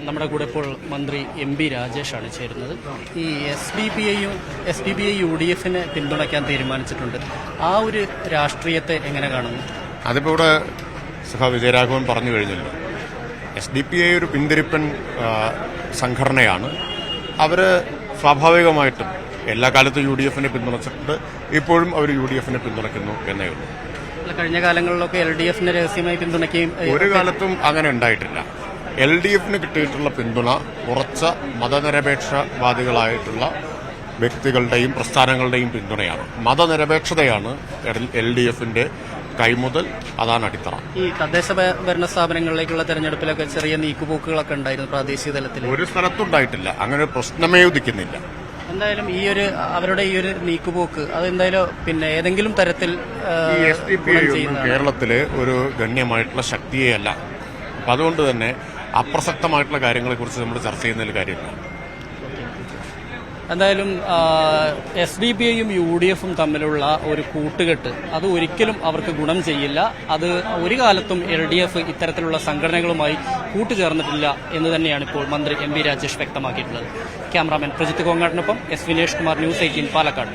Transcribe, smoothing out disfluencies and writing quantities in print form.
നമ്മുടെ കൂടെ ഇപ്പോൾ മന്ത്രി MP രാജേഷാണ് ചേരുന്നത്. ഈ SDPI UDF-നെ പിന്തുണയ്ക്കാൻ തീരുമാനിച്ചിട്ടുണ്ട്. ആ ഒരു രാഷ്ട്രീയത്തെ എങ്ങനെ കാണുന്നു? അതിപ്പോൾ ഇവിടെ വിജയരാഘവൻ പറഞ്ഞു കഴിഞ്ഞല്ലോ. SDPI ഒരു പിന്തിരിപ്പൻ സംഘടനയാണ്. അവർ സ്വാഭാവികമായിട്ടും എല്ലാ കാലത്തും UDF-നെ പിന്തുണച്ചിട്ടുണ്ട്. ഇപ്പോഴും അവർ UDF-നെ പിന്തുണയ്ക്കുന്നു എന്നേ ഉള്ളൂ. കഴിഞ്ഞ കാലങ്ങളിലൊക്കെ LDF-നെ രഹസ്യമായി പിന്തുണയ്ക്കുകയും ഒരു കാലത്തും അങ്ങനെ ഉണ്ടായിട്ടില്ല. LDF-ന് കിട്ടിയിട്ടുള്ള പിന്തുണ ഉറച്ച മതനിരപേക്ഷവാദികളായിട്ടുള്ള വ്യക്തികളുടെയും പ്രസ്ഥാനങ്ങളുടെയും പിന്തുണയാണ്. മതനിരപേക്ഷതയാണ് LDF-ന്റെ കൈമുതൽ, അതാണ് അടിത്തറ. ഈ തദ്ദേശ ഭരണ സ്ഥാപനങ്ങളിലേക്കുള്ള തെരഞ്ഞെടുപ്പിലൊക്കെ ചെറിയ നീക്കുപോക്കുകളൊക്കെ ഉണ്ടായിരുന്നു പ്രാദേശിക തലത്തിൽ. ഒരു സ്ഥലത്തുണ്ടായിട്ടില്ല, അങ്ങനെ ഒരു പ്രശ്നമേ ഉദിക്കുന്നില്ല. എന്തായാലും അവരുടെ ഈ ഒരു നീക്കുപോക്ക് അതെന്തായാലും ഏതെങ്കിലും തരത്തിൽ SDPI കേരളത്തിലെ ഒരു ഗണ്യമായിട്ടുള്ള ശക്തിയെയല്ല. അപ്പം അതുകൊണ്ട് തന്നെ അപ്രസക്തമായിട്ടുള്ള കാര്യങ്ങളെക്കുറിച്ച് നമ്മൾ ചർച്ച ചെയ്യുന്നതിൽ കാര്യമില്ല. എന്തായാലും SDPI-യും UDF-ഉം തമ്മിലുള്ള ഒരു കൂട്ടുകെട്ട് അത് ഒരിക്കലും അവർക്ക് ഗുണം ചെയ്യില്ല. അത് ഒരു കാലത്തും LDF ഇത്തരത്തിലുള്ള സംഘടനകളുമായി കൂട്ടുചേർന്നിട്ടില്ല എന്ന് തന്നെയാണ് ഇപ്പോൾ മന്ത്രി MP രാജേഷ് വ്യക്തമാക്കിയിട്ടുള്ളത്. ക്യാമറാമാൻ പ്രജിത്ത് കോങ്ങാടിനൊപ്പം S വിനേഷ് കുമാർ, News 18 പാലക്കാട്.